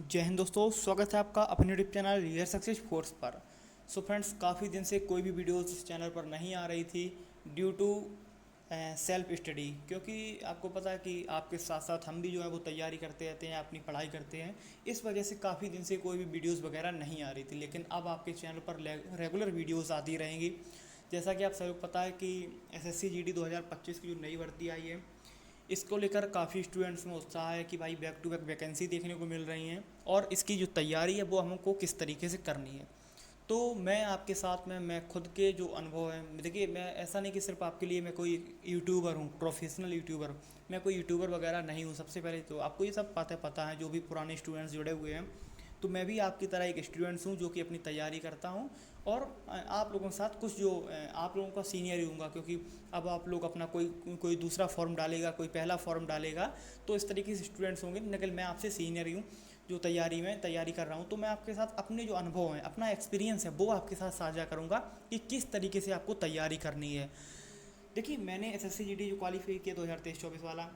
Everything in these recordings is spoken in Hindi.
जय हिंद दोस्तों, स्वागत है आपका अपने YouTube channel real success force पर। सो फ्रेंड्स, काफ़ी दिन से कोई भी वीडियोस इस चैनल पर नहीं आ रही थी ड्यू टू सेल्फ स्टडी, क्योंकि आपको पता है कि आपके साथ साथ हम भी जो है वो तैयारी करते रहते हैं, अपनी पढ़ाई करते हैं। इस वजह से काफ़ी दिन से कोई भी वीडियोस वगैरह नहीं आ रही थी, लेकिन अब आपके चैनल पर रेगुलर वीडियोस आती रहेंगी। जैसा कि आप सबको पता है कि एसएससी जीडी 2025 की जो नई भर्ती आई है, इसको लेकर काफ़ी स्टूडेंट्स में उत्साह है कि भाई बैक टू बैक वैकेंसी देखने को मिल रही हैं और इसकी जो तैयारी है वो हमको किस तरीके से करनी है। तो मैं आपके साथ में मैं खुद के जो अनुभव हैं, देखिए मैं ऐसा नहीं कि सिर्फ आपके लिए मैं कोई यूट्यूबर हूँ, प्रोफेशनल यूट्यूबर। मैं कोई यूट्यूबर वगैरह नहीं हूँ। सबसे पहले तो आपको ये सब बातें पता है, जो भी पुराने स्टूडेंट्स जुड़े हुए हैं। तो मैं भी आपकी तरह एक स्टूडेंट्स हूँ जो कि अपनी तैयारी करता हूँ और आप लोगों के साथ कुछ जो आप लोगों का सीनियर ही हूँगा, क्योंकि अब आप लोग अपना कोई कोई दूसरा फॉर्म डालेगा, कोई पहला फॉर्म डालेगा, तो इस तरीके से स्टूडेंट्स होंगे। लेकिन मैं आपसे सीनियर ही हूँ जो तैयारी कर रहा हूँ। तो मैं आपके साथ अपने जो अनुभव हैं, अपना एक्सपीरियंस है, वो आपके साथ साझा करूँगा कि किस तरीके से आपको तैयारी करनी है। देखिए, मैंने एसएससी जीडी जो क्वालिफाई किया 2023-24 वाला,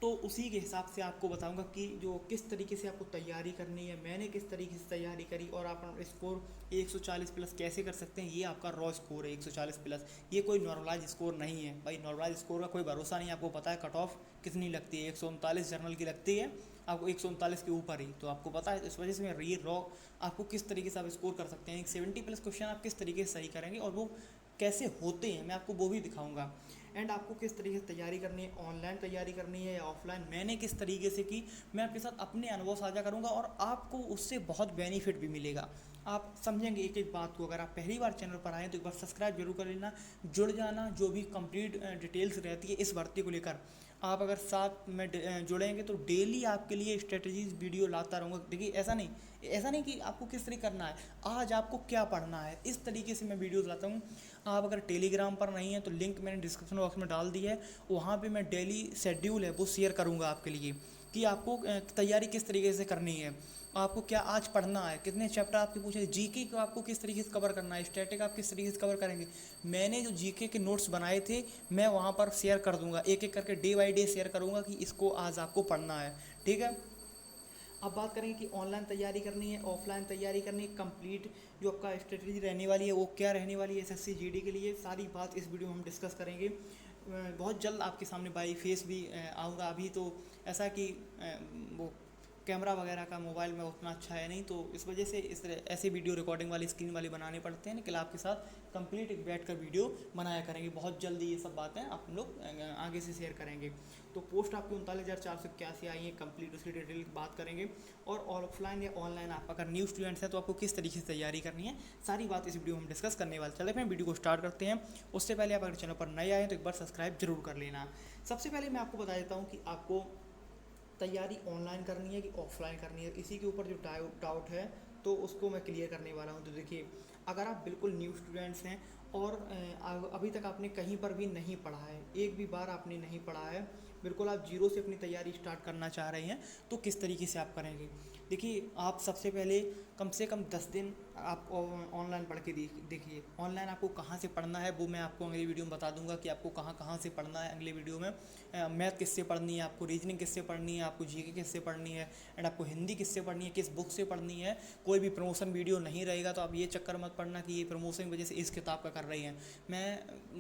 तो उसी के हिसाब से आपको बताऊंगा कि जो किस तरीके से आपको तैयारी करनी है, मैंने किस तरीके से तैयारी करी और आप स्कोर 140 प्लस कैसे कर सकते हैं। ये आपका रॉ स्कोर है 140 प्लस, ये कोई नॉर्मलाइज स्कोर नहीं है भाई। नॉर्मलाइज स्कोर का कोई भरोसा नहीं। आपको पता है कट ऑफ कितनी लगती है, 139 जनरल की लगती है, आपको 139 के ऊपर ही, तो आपको पता है। इस वजह से मैं ये रॉ आपको किस तरीके से आप स्कोर कर सकते हैं, एक 70 प्लस क्वेश्चन आप किस तरीके से सही करेंगे और वो कैसे होते हैं, मैं आपको वो भी दिखाऊंगा। एंड आपको किस तरीके से तैयारी करनी है, ऑनलाइन तैयारी करनी है या ऑफलाइन, मैंने किस तरीके से की, मैं आपके साथ अपने अनुभव साझा करूंगा और आपको उससे बहुत बेनिफिट भी मिलेगा। आप समझेंगे एक एक बात को। अगर आप पहली बार चैनल पर आए तो एक बार सब्सक्राइब जरूर कर लेना, जुड़ जाना। जो भी कंप्लीट डिटेल्स रहती है इस भर्ती को लेकर, आप अगर साथ में जुड़ेंगे तो डेली आपके लिए स्ट्रेटजीज वीडियो लाता रहूँगा। देखिए, ऐसा नहीं कि आपको किस तरीके करना है, आज आपको क्या पढ़ना है, इस तरीके से मैं वीडियोस लाता हूँ। आप अगर टेलीग्राम पर नहीं है तो लिंक मैंने डिस्क्रिप्शन बॉक्स में डाल दी है, वहाँ पे मैं डेली शेड्यूल है वो शेयर करूँगा आपके लिए कि आपको तैयारी किस तरीके से करनी है, आपको क्या आज पढ़ना है, कितने चैप्टर आपके पूछे, जीके को आपको किस तरीके से कवर करना है, स्टैटिक आप किस तरीके से कवर करेंगे। मैंने जो जीके के नोट्स बनाए थे मैं वहाँ पर शेयर कर दूँगा, एक एक करके डे बाई डे शेयर करूँगा कि इसको आज आपको पढ़ना है। ठीक है। अब बात करेंगे कि ऑनलाइन तैयारी करनी है, ऑफलाइन तैयारी करनी है, कंप्लीट जो आपका स्ट्रेटजी रहने वाली है वो क्या रहने वाली है एसएससी जीडी के लिए, सारी बात इस वीडियो में हम डिस्कस करेंगे। बहुत जल्द आपके सामने बाई फेस भी आऊँगा। अभी तो ऐसा कि वो कैमरा वगैरह का मोबाइल में उतना अच्छा है नहीं, तो इस वजह से इस तरह ऐसे वीडियो रिकॉर्डिंग वाली स्क्रीन वाली बनाने पड़ते हैं। लेकिन आपके साथ कंप्लीट बैठ कर वीडियो बनाया करेंगे। बहुत जल्दी ये सब बातें आप लोग आगे से शेयर करेंगे। तो पोस्ट आपकी 39,481 आई है कंप्लीट, उसकी डिटेल बात करेंगे। और ऑफलाइन या ऑनलाइन आप अगर न्यू स्टूडेंट्स हैं तो आपको किस तरीके से तैयारी करनी है, सारी बात इस वीडियो में हम डिस्कस करने वाले। चले फिर वीडियो को स्टार्ट करते हैं। उससे पहले आप अगर चैनल पर नए आए तो एक बार सब्सक्राइब जरूर कर लेना। सबसे पहले मैं आपको बता देता हूँ कि आपको तैयारी ऑनलाइन करनी है कि ऑफलाइन करनी है, इसी के ऊपर जो डाउट है तो उसको मैं क्लियर करने वाला हूँ। तो देखिए, अगर आप बिल्कुल न्यू स्टूडेंट्स हैं और अभी तक आपने कहीं पर भी नहीं पढ़ा है, एक भी बार आपने नहीं पढ़ा है, बिल्कुल आप जीरो से अपनी तैयारी स्टार्ट करना चाह रहे हैं, तो किस तरीके से आप करेंगे। देखिए, आप सबसे पहले कम से कम 10 दिन आप ऑनलाइन पढ़ के देखिए। ऑनलाइन आपको कहाँ से पढ़ना है वो मैं आपको अगली वीडियो में बता दूंगा कि आपको कहाँ कहाँ से पढ़ना है। अगले वीडियो में मैथ किससे पढ़नी है, आपको रीजनिंग किससे पढ़नी है, आपको जीके किससे पढ़नी है, एंड आपको हिंदी किससे पढ़नी है, किस बुक से पढ़नी है। कोई भी प्रमोशन वीडियो नहीं रहेगा, तो आप ये चक्कर मत पढ़ना कि ये प्रमोशन की वजह से इस किताब का कर रही हैं।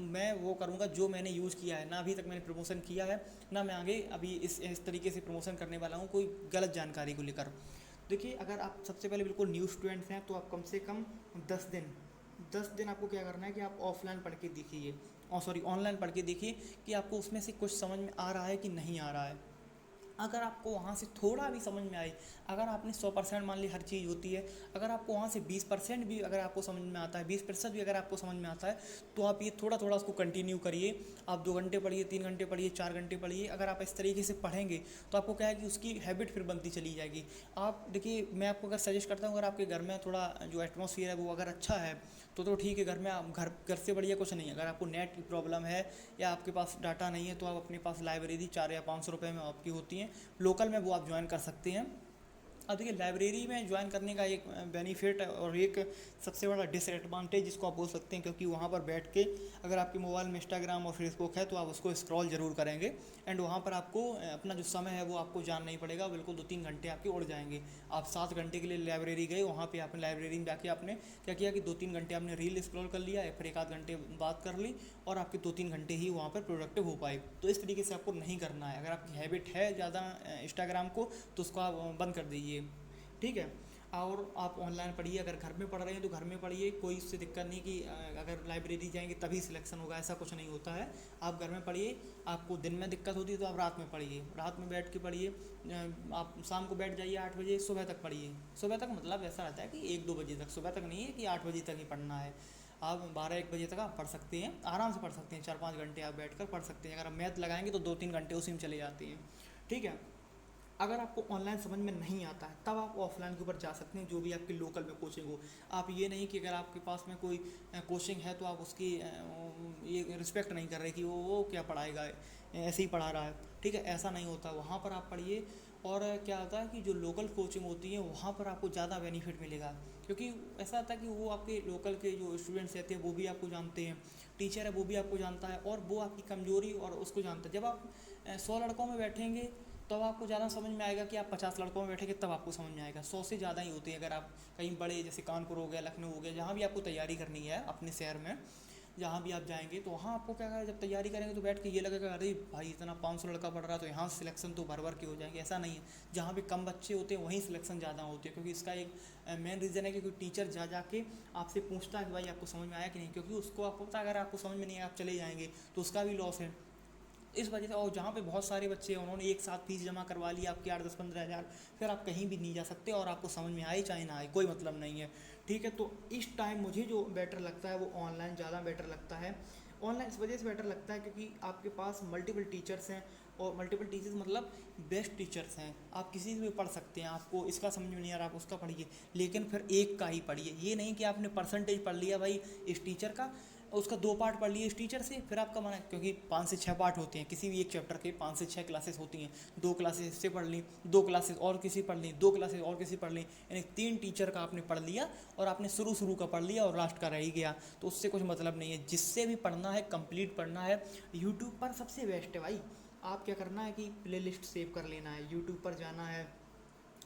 मैं वो करूँगा जो मैंने यूज़ किया है। ना अभी तक मैंने प्रमोशन किया है, ना मैं आगे अभी इस तरीके से प्रमोशन करने वाला हूँ कोई गलत जानकारी को लेकर। देखिए, अगर आप सबसे पहले बिल्कुल न्यू स्टूडेंट्स हैं तो आप कम से कम 10 दिन आपको क्या करना है कि आप ऑफलाइन पढ़ के देखिए, और सॉरी ऑनलाइन पढ़ के देखिए कि आपको उसमें से कुछ समझ में आ रहा है कि नहीं आ रहा है। अगर आपको वहाँ से थोड़ा भी समझ में आए, अगर आपने 100% मान ली हर चीज़ होती है, अगर आपको वहाँ से 20% भी अगर आपको समझ में आता है, 20% भी अगर आपको समझ में आता है, तो आप ये थोड़ा थोड़ा उसको कंटिन्यू करिए। आप 2 घंटे पढ़िए, 3 घंटे पढ़िए, 4 घंटे पढ़िए। अगर आप इस तरीके से पढ़ेंगे तो आपको क्या है कि उसकी हैबिट फिर बनती चली जाएगी। आप देखिए, मैं आपको अगर सजेस्ट करता हूँ, अगर आपके घर में थोड़ा जो एटमॉस्फेयर है वो अगर अच्छा है तो ठीक है। घर में आप घर से बढ़िया कुछ नहीं है। अगर आपको नेट की प्रॉब्लम है या आपके पास डाटा नहीं है तो आप अपने पास लाइब्रेरी 4 या 500 रुपये में आपकी होती हैं लोकल में, वो आप ज्वाइन कर सकते हैं। अब देखिए लाइब्रेरी में ज्वाइन करने का एक बेनिफिट और एक सबसे बड़ा डिसएडवांटेज जिसको आप बोल सकते हैं, क्योंकि वहाँ पर बैठ के अगर आपके मोबाइल में इंस्टाग्राम और फेसबुक है तो आप उसको स्क्रॉल जरूर करेंगे एंड वहाँ पर आपको अपना जो समय है वो आपको जान नहीं पड़ेगा, बिल्कुल 2-3 घंटे आपके उड़ जाएंगे। आप 7 घंटे के लिए लाइब्रेरी गए, वहाँ पे आपने लाइब्रेरी में जाके आपने क्या किया कि 2-3 घंटे आपने रील स्क्रॉल कर लिया, फिर 1-आध घंटे बात कर ली और आपके 2-3 घंटे ही वहाँ पर प्रोडक्टिव हो पाए। तो इस तरीके से आपको नहीं करना है। अगर आपकी हैबिट है ज़्यादा इंस्टाग्राम को तो उसको आप बंद कर दीजिए, ठीक है। और आप ऑनलाइन पढ़िए, अगर घर में पढ़ रहे हैं तो घर में पढ़िए, कोई इससे दिक्कत नहीं कि अगर लाइब्रेरी जाएंगे तभी सिलेक्शन होगा, ऐसा कुछ नहीं होता है। आप घर में पढ़िए, आपको दिन में दिक्कत होती है तो आप रात में पढ़िए, रात में बैठ के पढ़िए। आप शाम को बैठ जाइए 8 बजे, सुबह तक पढ़िए। सुबह तक मतलब ऐसा रहता है कि 1-2 बजे तक, सुबह तक नहीं है कि 8 बजे तक ही पढ़ना है। आप 12-1 बजे तक आप पढ़ सकते हैं, आराम से पढ़ सकते हैं, 4-5 घंटे आप बैठ कर पढ़ सकते हैं। अगर आप मैथ लगाएंगे तो 2-3 घंटे उसी में चले जाते हैं, ठीक है। अगर आपको ऑनलाइन समझ में नहीं आता है तब आप ऑफलाइन के ऊपर जा सकते हैं, जो भी आपके लोकल में कोचिंग हो। आप ये नहीं कि अगर आपके पास में कोई कोचिंग है तो आप उसकी ये रिस्पेक्ट नहीं कर रहे कि वो क्या पढ़ाएगा, ऐसे ही पढ़ा रहा है, ठीक है, ऐसा नहीं होता। वहाँ पर आप पढ़िए। और क्या होता है कि जो लोकल कोचिंग होती है वहाँ पर आपको ज़्यादा बेनिफिट मिलेगा, क्योंकि ऐसा होता है कि वो आपके लोकल के जो स्टूडेंट्स रहते हैं वो भी आपको जानते हैं, टीचर है वो भी आपको जानता है और वो आपकी कमजोरी और उसको जानता है। जब आप 100 लड़कों में बैठेंगे तब आपको ज़्यादा समझ में आएगा कि आप 50 लड़कों में बैठेंगे तब आपको समझ में आएगा। 100 से ज़्यादा ही होती है। अगर आप कहीं बड़े जैसे कानपुर हो गया, लखनऊ हो गया, जहाँ भी आपको तैयारी करनी है अपने शहर में, जहाँ भी आप जाएंगे तो वहाँ आपको क्या करें, जब तैयारी करेंगे तो बैठ के ये लगेगा अरे भाई इतना 500 लड़का पढ़ रहा है तो यहाँ सिलेक्शन तो भर भर के हो जाएंगे। ऐसा नहीं है, जहाँ भी कम बच्चे होते हैं वहीं सिलेक्शन ज़्यादा होती है, क्योंकि इसका एक मेन रीज़न है कि कोई टीचर जा के आपसे पूछता है कि भाई आपको समझ में आया कि नहीं, क्योंकि उसको आपको पता है अगर आपको समझ में नहीं आया आप चले जाएंगे तो उसका भी लॉस है। इस वजह से, और जहाँ पे बहुत सारे बच्चे हैं उन्होंने एक साथ फीस जमा करवा ली आपकी 8-10-15 हज़ार, फिर आप कहीं भी नहीं जा सकते और आपको समझ में आए चाहे ना आए कोई मतलब नहीं है, ठीक है। तो इस टाइम मुझे जो बेटर लगता है वो ऑनलाइन ज़्यादा बेटर लगता है। ऑनलाइन इस वजह से बेटर लगता है क्योंकि आपके पास मल्टीपल टीचर्स हैं, और मल्टीपल टीचर्स मतलब बेस्ट टीचर्स हैं। आप किसी से भी पढ़ सकते हैं, आपको इसका समझ में नहीं आ रहा आप उसका पढ़िए, लेकिन फिर एक का ही पढ़िए। ये नहीं कि आपने परसेंटेज पढ़ लिया भाई इस टीचर का, उसका 2 पार्ट पढ़ लिए इस टीचर से, फिर आपका मन है, क्योंकि 5 से 6 पार्ट होते हैं किसी भी एक चैप्टर के, 5 से 6 क्लासेस होती हैं। 2 क्लासेस इससे पढ़ ली, 2 क्लासेस और किसी पढ़ ली, 2 क्लासेस और किसी पढ़ ली, यानी 3 टीचर का आपने पढ़ लिया और आपने शुरू का पढ़ लिया और लास्ट का रह ही गया, तो उससे कुछ मतलब नहीं है। जिससे भी पढ़ना है कंप्लीट पढ़ना है। यूट्यूब पर सबसे बेस्ट है भाई। आप क्या करना है कि प्लेलिस्ट सेव कर लेना है, यूट्यूब पर जाना है,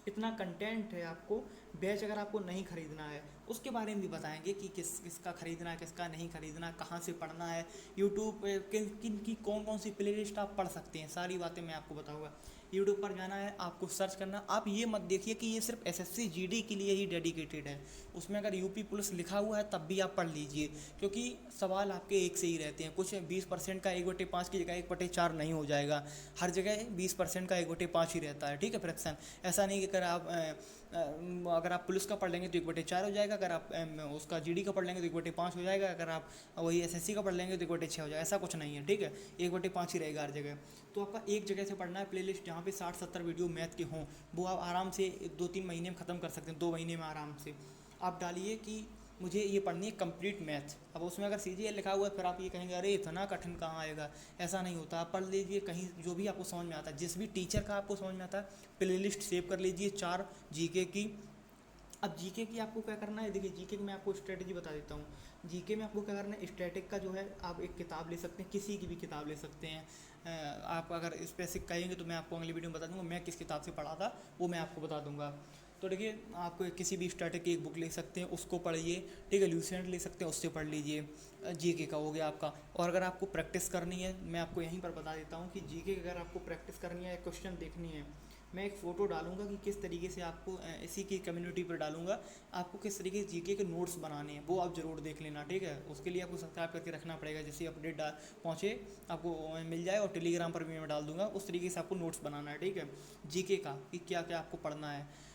इतना कंटेंट है आपको। बैच अगर आपको नहीं खरीदना है उसके बारे में भी बताएंगे कि किसका खरीदना है, किसका नहीं खरीदना, कहाँ से पढ़ना है, यूट्यूब पे किन की कौन कौन सी प्लेलिस्ट आप पढ़ सकते हैं, सारी बातें मैं आपको बताऊंगा। यूट्यूब पर जाना है, आपको सर्च करना। आप ये मत देखिए कि ये सिर्फ एसएससी जीडी के लिए ही डेडिकेटेड है, उसमें अगर यूपी पुलिस लिखा हुआ है तब भी आप पढ़ लीजिए, क्योंकि सवाल आपके एक से ही रहते हैं। कुछ 20% का 1/5 की जगह 1/4 नहीं हो जाएगा, हर जगह 20% का 1/5 ही रहता है, ठीक है, फ्रैक्शन। ऐसा नहीं कि अगर आप पुलिस का पढ़ लेंगे तो 1/4 हो जाएगा, अगर आप उसका जीडी का पढ़ लेंगे तो 1/5 हो जाएगा, अगर आप वही एसएससी का पढ़ लेंगे तो 1/6 हो जाएगा। ऐसा कुछ नहीं है, ठीक है, 1/5 ही रहेगा हर जगह। तो आपका एक जगह से पढ़ना है, प्लेलिस्ट जहाँ पे 60-70 वीडियो मैथ के हों, वो आप आराम से 2-3 महीने में ख़त्म कर सकते हैं, 2 महीने में आराम से। आप डालिए कि मुझे ये पढ़नी है कंप्लीट मैथ, अब उसमें अगर सीजीएल लिखा हुआ है फिर आप ये कहेंगे अरे इतना कठिन कहाँ आएगा, ऐसा नहीं होता। आप पढ़ लीजिए कहीं जो भी आपको समझ में आता है, जिस भी टीचर का आपको समझ में आता है, प्लेलिस्ट सेव कर लीजिए 4 जीके की। अब जीके की आपको क्या करना है, देखिए जीके की मैं आपको स्ट्रेटजी बता देता हूँ। जीके में आपको क्या करना है, स्टैटिक का जो है आप एक किताब ले सकते हैं, किसी की भी किताब ले सकते हैं। आप अगर स्पेसिफिक कहेंगे तो मैं आपको अगली वीडियो में बता दूंगा मैं किस किताब से पढ़ा था, वो मैं आपको बता दूंगा। तो देखिए आपको किसी भी स्टैटिक की एक बुक ले सकते हैं, उसको पढ़िए, ठीक है। ल्यूसेंट ले सकते हैं, उससे पढ़ लीजिए। जीके का हो गया आपका। और अगर आपको प्रैक्टिस करनी है, मैं आपको यहीं पर बता देता हूँ कि जीके की अगर आपको प्रैक्टिस करनी है, क्वेश्चन देखनी है, मैं एक फ़ोटो डालूंगा कि किस तरीके से आपको इसी की कम्युनिटी पर डालूंगा, आपको किस तरीके से जीके के नोट्स बनाने हैं, वो आप ज़रूर देख लेना, ठीक है। उसके लिए आपको सब्सक्राइब करके रखना पड़ेगा, जैसे अपडेट पहुँचे आपको मिल जाए, और टेलीग्राम पर भी मैं डाल दूंगा। उस तरीके से आपको नोट्स बनाना है, ठीक है, जीके का, कि क्या क्या आपको पढ़ना है।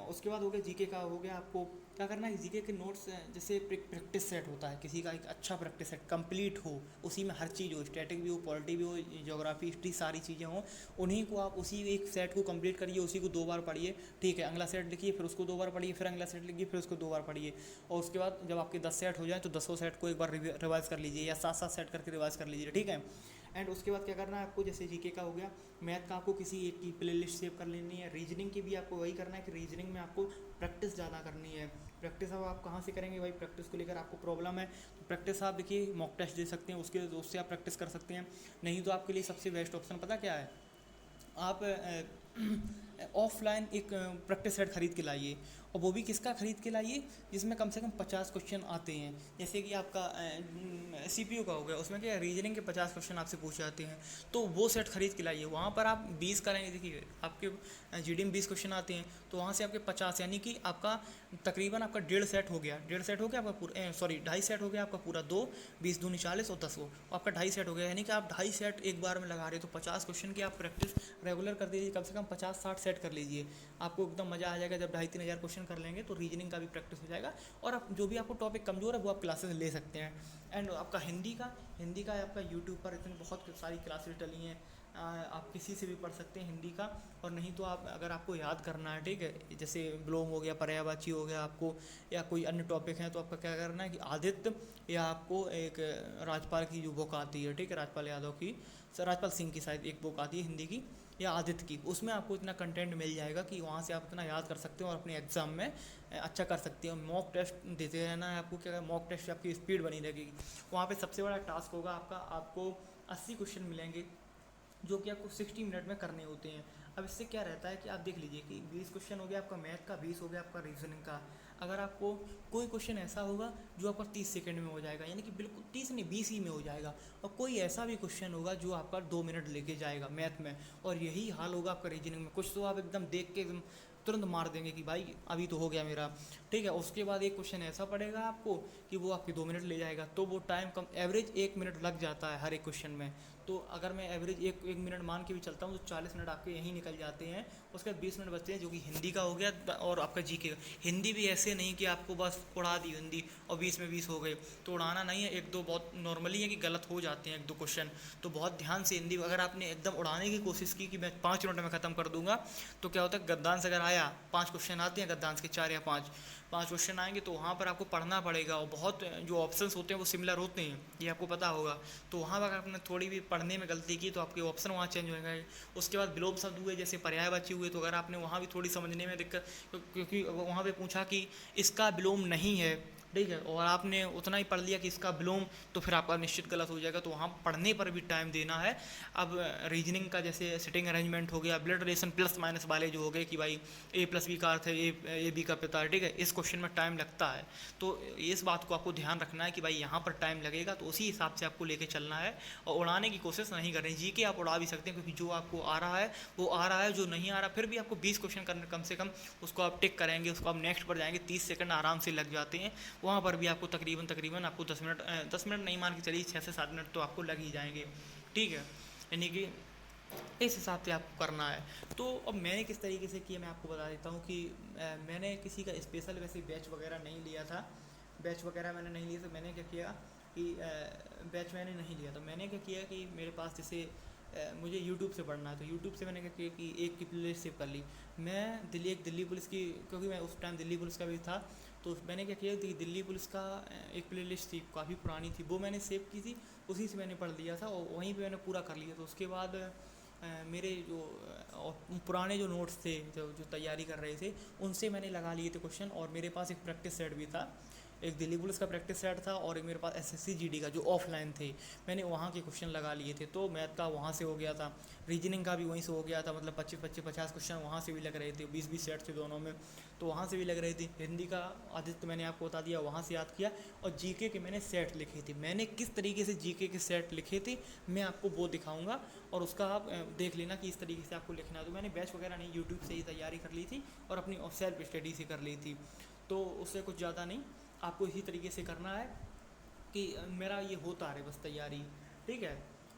उसके बाद हो गया जीके का, हो गया आपको क्या करना है, जीके के नोट्स जैसे प्रैक्टिस सेट होता है, किसी का एक अच्छा प्रैक्टिस सेट कंप्लीट हो, उसी में हर चीज़ हो, स्टैटिक भी हो, पॉलिटी भी हो, ज्योग्राफी हिस्ट्री सारी चीज़ें हों, उन्हीं को आप उसी एक सेट को कंप्लीट करिए, उसी को 2 बार पढ़िए। ठीक है, अगला सेट लिखिए, फिर उसको 2 बार पढ़िए, फिर अगला सेट लिखिए, फिर उसको 2 बार पढ़िए। और उसके बाद जब आपके 10 सेट हो जाए तो 10 सेट को एक बार रिवाइज कर लीजिए, या 7-7 सेट करके रिवाइज कर लीजिए। ठीक है। एंड उसके बाद क्या करना है आपको, जैसे जीके का हो गया, मैथ का आपको किसी एक की प्लेलिस्ट सेव कर लेनी है। रीजनिंग की भी आपको वही करना है कि रीजनिंग में आपको प्रैक्टिस ज़्यादा करनी है। प्रैक्टिस अब आप कहाँ से करेंगे भाई, प्रैक्टिस को लेकर आपको प्रॉब्लम है तो प्रैक्टिस आप देखिए मॉक टेस्ट दे सकते हैं, उससे आप प्रैक्टिस कर सकते हैं। नहीं तो आपके लिए सबसे बेस्ट ऑप्शन पता क्या है, आप ऑफलाइन एक प्रैक्टिस सेट खरीद के लाइए, और वो भी किसका खरीद के लाइए, जिसमें कम से कम 50 क्वेश्चन आते हैं। जैसे कि आपका सीपीयू का हो गया, उसमें क्या रीजनिंग के 50 क्वेश्चन आपसे पूछे जाते हैं, तो वो सेट खरीद के लाइए। वहाँ पर आप 20 करेंगे, देखिए आपके जीडी में 20 क्वेश्चन आते हैं, तो वहाँ से आपके 50, यानी कि आपका तकरीबन आपका 1.5 सेट हो गया आपका पूरा, सॉरी 2.5 सेट हो गया आपका पूरा। 2 20 दूनी 40 और 10 वो आपका 2.5 सेट हो गया, यानी कि आप 2.5 सेट एक बार में लगा रहे हो। तो 50 क्वेश्चन की आप प्रैक्टिस रेगुलर कर दीजिए, कम से कम 50-60 सेट कर लीजिए, आपको एकदम मज़ा आ जाएगा। जब 2,500-3,000 क्वेश्चन कर लेंगे तो रीजनिंग का भी प्रैक्टिस हो जाएगा, और आप जो भी आपको टॉपिक कमज़ोर है वो आप क्लासेस ले सकते हैं। एंड आपका हिंदी का आपका यूट्यूब पर इतनी बहुत सारी क्लासेस डली हैं, आप किसी से भी पढ़ सकते हैं हिंदी का। और नहीं तो आप, अगर आपको याद करना है, ठीक है, जैसे विलोम हो गया, पर्यायवाची हो गया आपको, या कोई अन्य टॉपिक है, तो आपका क्या करना है कि आदित्य, या आपको एक राजपाल की जो बुक आती है, ठीक है, राजपाल यादव की, राजपाल सिंह की शायद एक बुक आती है हिंदी की, या आदित्य की, उसमें आपको इतना कंटेंट मिल जाएगा कि वहाँ से आप इतना याद कर सकते हो और अपने एग्ज़ाम में अच्छा कर सकते हो। मॉक टेस्ट देते रहना है आपको, क्या मॉक टेस्ट से आपकी स्पीड बनी रहेगी। वहाँ पे सबसे बड़ा टास्क होगा आपका, आपको 80 क्वेश्चन मिलेंगे जो कि आपको 60 मिनट में करने होते हैं। अब इससे क्या रहता है कि आप देख लीजिए कि 20 क्वेश्चन हो गया आपका मैथ का, 20 हो गया आपका रीजनिंग का। अगर आपको कोई क्वेश्चन ऐसा होगा जो आपका 30 सेकंड में हो जाएगा, यानी कि बिल्कुल 30 नहीं 20 ही में हो जाएगा, और कोई ऐसा भी क्वेश्चन होगा जो आपका 2 मिनट लेके जाएगा मैथ में, और यही हाल होगा आपका रीजनिंग में। कुछ तो आप एकदम देख के एकदम तुरंत मार देंगे कि भाई अभी तो हो गया मेरा, ठीक है। उसके बाद एक क्वेश्चन ऐसा पड़ेगा आपको कि वो आपके 2 मिनट ले जाएगा, तो वो टाइम कम, एवरेज 1 मिनट लग जाता है हर एक क्वेश्चन में। तो अगर मैं एवरेज एक मिनट मान के भी चलता हूँ तो 40 मिनट आपके यहीं निकल जाते हैं। उसके बाद 20 मिनट बचते हैं जो कि हिंदी का हो गया, और आपका जीके का। हिंदी भी ऐसे नहीं कि आपको बस उड़ा दी हिंदी और 20 में 20 हो गए, तो उड़ाना नहीं है। एक दो बहुत नॉर्मली है कि गलत हो जाते हैं 1-2 क्वेश्चन, तो बहुत ध्यान से हिंदी, अगर आपने एकदम उड़ाने की कोशिश की कि मैं 5 मिनट में ख़त्म कर दूंगा, तो क्या होता है, गद्दांश अगर आया, 5 क्वेश्चन आते हैं गद्दांश के, 4 या 5 क्वेश्चन आएंगे, तो वहाँ पर आपको पढ़ना पड़ेगा, और बहुत जो ऑप्शंस होते हैं वो सिमिलर होते हैं, ये आपको पता होगा। तो वहाँ पर अगर आपने थोड़ी भी पढ़ने में गलती की तो आपके ऑप्शन वहाँ चेंज हो गए। उसके बाद विलोम शब्द हुए, जैसे पर्यायवाची हुए, तो अगर आपने वहाँ भी थोड़ी समझने में दिक्कत, क्योंकि वहाँ पे पूछा कि इसका विलोम नहीं है, ठीक है, और आपने उतना ही पढ़ लिया कि इसका विलोम, तो फिर आपका निश्चित गलत हो जाएगा। तो वहाँ पढ़ने पर भी टाइम देना है। अब रीजनिंग का जैसे सिटिंग अरेंजमेंट हो गया, ब्लड रिलेशन प्लस माइनस वाले जो हो गए कि भाई ए प्लस बी का अर्थ है ए बी का पिता, ठीक है, इस क्वेश्चन में टाइम लगता है। तो इस बात को आपको ध्यान रखना है कि भाई यहाँ पर टाइम लगेगा, तो उसी हिसाब से आपको लेके चलना है, और उड़ाने की कोशिश नहीं करनी। जी के आप उड़ा भी सकते हैं, क्योंकि जो आपको आ रहा है वो आ रहा है, जो नहीं आ रहा फिर भी आपको 20 क्वेश्चन करने कम से कम उसको आप टिक करेंगे, उसको आप नेक्स्ट पर जाएंगे, 30 सेकंड आराम से लग जाते हैं। वहाँ पर भी आपको तकरीबन आपको 10 मिनट नहीं मान के चलिए, 6 से 7 मिनट तो आपको लग ही जाएंगे, ठीक है। यानी कि इस हिसाब से आपको करना है। तो अब मैंने किस तरीके से किया मैं आपको बता देता हूँ कि मैंने किसी का स्पेशल वैसे बैच वगैरह नहीं लिया था, बैच वगैरह मैंने नहीं लिया। तो मैंने क्या किया कि बैच मैंने नहीं लिया, तो मैंने क्या किया कि मेरे पास जैसे मुझे यूट्यूब से पढ़ना है, तो यूट्यूब से मैंने क्या किया कि एक की प्लेलिस्ट सेव कर ली। मैं दिल्ली पुलिस की, क्योंकि मैं उस टाइम दिल्ली पुलिस का भी था, तो मैंने क्या किया कि दिल्ली पुलिस का एक प्लेलिस्ट थी, काफ़ी पुरानी थी, वो मैंने सेव की थी, उसी से मैंने पढ़ लिया था, और वहीं पे मैंने पूरा कर लिया। तो उसके बाद मेरे जो पुराने जो नोट्स थे, जो तैयारी कर रहे थे, उनसे मैंने लगा लिए थे क्वेश्चन, और मेरे पास एक प्रैक्टिस सेट भी था, एक दिल्ली पुलिस का प्रैक्टिस सेट था, और एक मेरे पास एसएससी जीडी का जो ऑफलाइन थे, मैंने वहाँ के क्वेश्चन लगा लिए थे। तो मैथ का वहाँ से हो गया था, रीजनिंग का भी वहीं से हो गया था, मतलब 25-50 क्वेश्चन वहाँ से भी लग रहे थे, 20-20 सेट थे दोनों में, तो वहाँ से भी लग रही थी। हिंदी का आदित्य मैंने आपको बता दिया, वहाँ से याद किया, और जीके के मैंने सेट लिखे थे। मैंने किस तरीके से जीके के सेट लिखे थे मैं आपको वो दिखाऊंगा, और उसका आप देख लेना कि इस तरीके से आपको लिखना है। तो मैंने बैच वगैरह नहीं, यूट्यूब से ही तैयारी कर ली थी, और अपनी सेल्फ स्टडी से कर ली थी, तो उससे कुछ ज़्यादा नहीं। आपको इसी तरीके से करना है कि मेरा ये होता रहे बस तैयारी, ठीक है।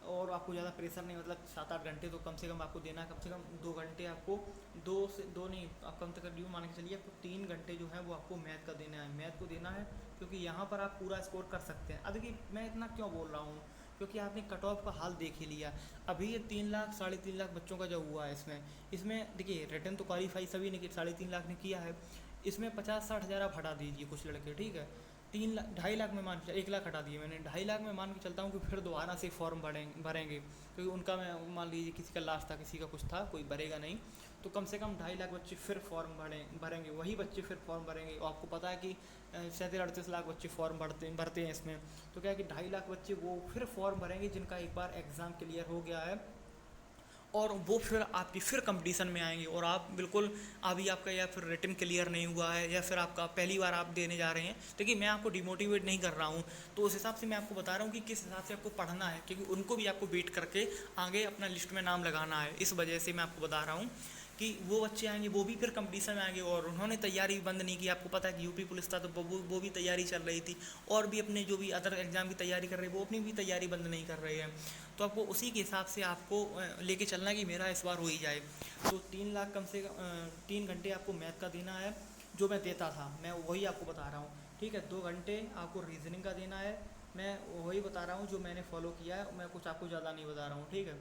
और आपको ज़्यादा प्रेशर नहीं, मतलब 7-8 घंटे तो कम से कम आपको देना है। कम से कम 2 घंटे आपको, दो नहीं, आप कम से कम यूँ मान के चलिए आपको 3 घंटे जो है वो आपको मैथ का देना है, मैथ को देना है। क्योंकि यहाँ पर आप पूरा स्कोर कर सकते हैं। अब देखिए मैं इतना क्यों बोल रहा हूँ, क्योंकि आपने कट ऑफ का हाल देख ही लिया। अभी ये 3 लाख 3.5 लाख बच्चों का जो हुआ है इसमें देखिए रिटर्न तो क्वालिफाई सभी ने 3.5 लाख ने किया है। इसमें 50-60 हज़ार आप हटा दीजिए कुछ लड़के, ठीक है। 3 लाख 2.5 लाख में मान के 1 लाख हटा दिए मैंने, 2.5 लाख में मान के चलता हूँ कि फिर दोबारा से फॉर्म भरेंगे, क्योंकि उनका मैं मान लीजिए किसी का लास्ट था, किसी का कुछ था, कोई भरेगा नहीं। तो कम से कम 2.5 लाख बच्चे फिर फॉर्म भरेंगे, वही बच्चे फिर फॉर्म भरेंगे। और आपको पता है कि 37-38 लाख बच्चे फॉर्म भरते हैं इसमें। तो क्या है कि 2.5 लाख बच्चे वो फिर फॉर्म भरेंगे जिनका एक बार एग्ज़ाम क्लियर हो गया है, और वो फिर आपकी फिर कंपटीशन में आएंगे। और आप बिल्कुल अभी आपका या फिर रिटन क्लियर नहीं हुआ है या फिर आपका पहली बार आप देने जा रहे हैं, देखिए मैं आपको डिमोटिवेट नहीं कर रहा हूँ, तो उस हिसाब से मैं आपको बता रहा हूँ कि किस हिसाब से आपको पढ़ना है, क्योंकि उनको भी आपको बीट करके आगे अपना लिस्ट में नाम लगाना है। इस वजह से मैं आपको बता रहा हूँ कि वो बच्चे आएंगे, वो भी फिर कंपटीशन में आएंगे, और उन्होंने तैयारी बंद नहीं की। आपको पता है कि यूपी पुलिस था तो वो भी तैयारी चल रही थी, और भी अपने जो भी अदर एग्ज़ाम की तैयारी कर रहे हैं वो अपनी भी तैयारी बंद नहीं कर रहे हैं। तो आपको उसी के हिसाब से आपको लेके चलना है कि मेरा इस बार हो ही जाए। तो 3 लाख कम से कम 3 घंटे आपको मैथ का देना है, जो मैं देता था मैं वही आपको बता रहा हूँ, ठीक है। 2 घंटे आपको रीजनिंग का देना है, मैं वही बता रहा हूँ जो मैंने फॉलो किया है, मैं कुछ आपको ज़्यादा नहीं बता रहा हूँ, ठीक है।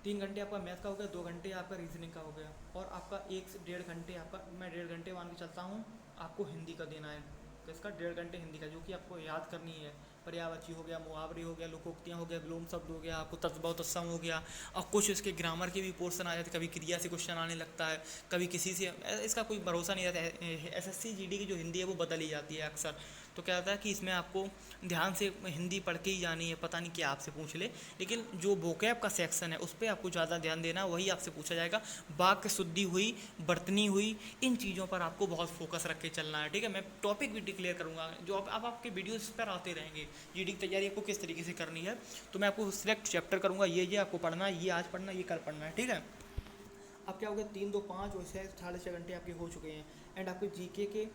3 घंटे आपका मैथ का हो गया, 2 घंटे आपका रीजनिंग का हो गया, और आपका 1 से 1.5 घंटे आपका, मैं 1.5 घंटे मान के चलता हूँ आपको हिंदी का देना है। तो इसका 1.5 घंटे हिंदी का, जो कि आपको याद करनी है। पर्यायवाची हो गया, मुहावरे हो गया, लोकोक्तियाँ हो गया, विलोम शब्द हो गया, आपको तत्सम तत्सम हो गया, और कुछ इसके ग्रामर के भी पोर्शन आ जाते, कभी क्रिया से क्वेश्चन आने लगता है, कभी किसी से, इसका कोई भरोसा नहीं रहता है। एसएससी जीडी की जो हिंदी है वो बदल ही जाती है अक्सर। तो क्या होता है कि इसमें आपको ध्यान से हिंदी पढ़ के ही जानी है, पता नहीं क्या आपसे पूछ ले, लेकिन जो वोकैब का सेक्शन है उस पर आपको ज़्यादा ध्यान देना, वही आपसे पूछा जाएगा। वाक्य शुद्धि हुई, बर्तनी हुई, इन चीज़ों पर आपको बहुत फोकस रख के चलना है, ठीक है। मैं टॉपिक भी डिक्लेयर करूँगा, जो अब आपके वीडियोस पर आते रहेंगे, जीडी की तैयारी आपको किस तरीके से करनी है, तो मैं आपको सिलेक्ट चैप्टर करूँगा, ये आपको पढ़ना है, ये आज पढ़ना है, ये कल पढ़ना है, ठीक है। अब क्या हो गया, 3 2 5 और 6 घंटे आपके हो चुके हैं। एंड आपके जीके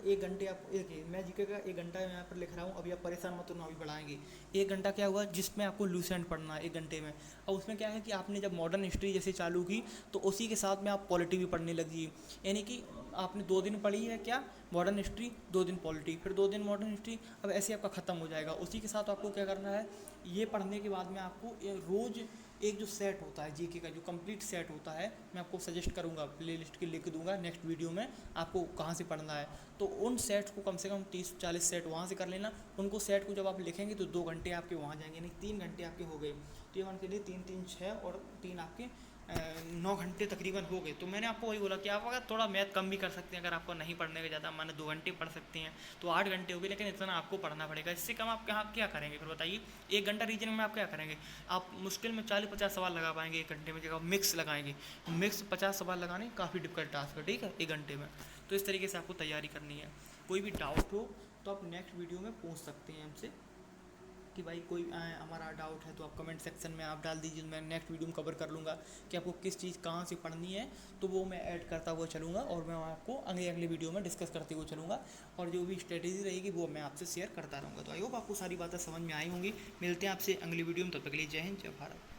1 घंटे आप मैं जीके का 1 घंटा यहाँ पर लिख रहा हूँ, अभी आप परेशान मत होना, अभी बढ़ाएंगे। 1 घंटा क्या हुआ जिसमें आपको लूसेंट पढ़ना है 1 घंटे में। और उसमें क्या है कि आपने जब मॉडर्न हिस्ट्री जैसे चालू की तो उसी के साथ में आप पॉलिटी भी पढ़ने लगी, यानी कि आपने 2 दिन पढ़ी है क्या मॉडर्न हिस्ट्री, 2 दिन पॉलिटी, फिर 2 दिन मॉडर्न हिस्ट्री, अब ऐसे आपका ख़त्म हो जाएगा। उसी के साथ आपको क्या करना है, ये पढ़ने के बाद में आपको रोज़ एक जो सेट होता है जीके का, जो कंप्लीट सेट होता है, मैं आपको सजेस्ट करूँगा, प्लेलिस्ट के लिख दूंगा नेक्स्ट वीडियो में आपको कहाँ से पढ़ना है। तो उन सेट्स को कम से कम 30-40 सेट वहाँ से कर लेना। उनको सेट को जब आप लिखेंगे तो 2 घंटे आपके वहाँ जाएंगे, नहीं 3 घंटे आपके हो गए। तो ये मान के लिए 3 3 6 और 3 आपके 9 घंटे तकरीबन हो गए। तो मैंने आपको वही बोला कि आप अगर थोड़ा मैथ कम भी कर सकते हैं, अगर आपको नहीं पढ़ने का ज़्यादा माने 2 घंटे पढ़ सकते हैं तो 8 घंटे हो गए, लेकिन इतना आपको पढ़ना पड़ेगा। इससे कम आप क्या करेंगे फिर बताइए। 1 घंटा रीजनिंग में आप क्या करेंगे, आप मुश्किल में 40-50 सवाल लगा पाएंगे 1 घंटे में। जगह मिक्स लगाएंगे, मिक्स 50 सवाल लगाने काफ़ी डिफिकल्ट टास्क है, ठीक है, 1 घंटे में। तो इस तरीके से आपको तैयारी करनी है। कोई भी डाउट हो तो आप नेक्स्ट वीडियो में पूछ सकते हैं हमसे कि भाई कोई हमारा डाउट है तो आप कमेंट सेक्शन में आप डाल दीजिए, मैं नेक्स्ट वीडियो में कवर कर लूँगा कि आपको किस चीज़ कहाँ से पढ़नी है, तो वो मैं ऐड करता हुआ चलूँगा और मैं आपको अगले वीडियो में डिस्कस करते हुए चलूँगा। और जो भी स्ट्रेटेजी रहेगी वो मैं आपसे शेयर करता रहूँगा। तो आई होप आपको सारी बातें समझ में आई होंगी। मिलते हैं आपसे अगली वीडियो में, तब तक के लिए जय हिंद, जय भारत।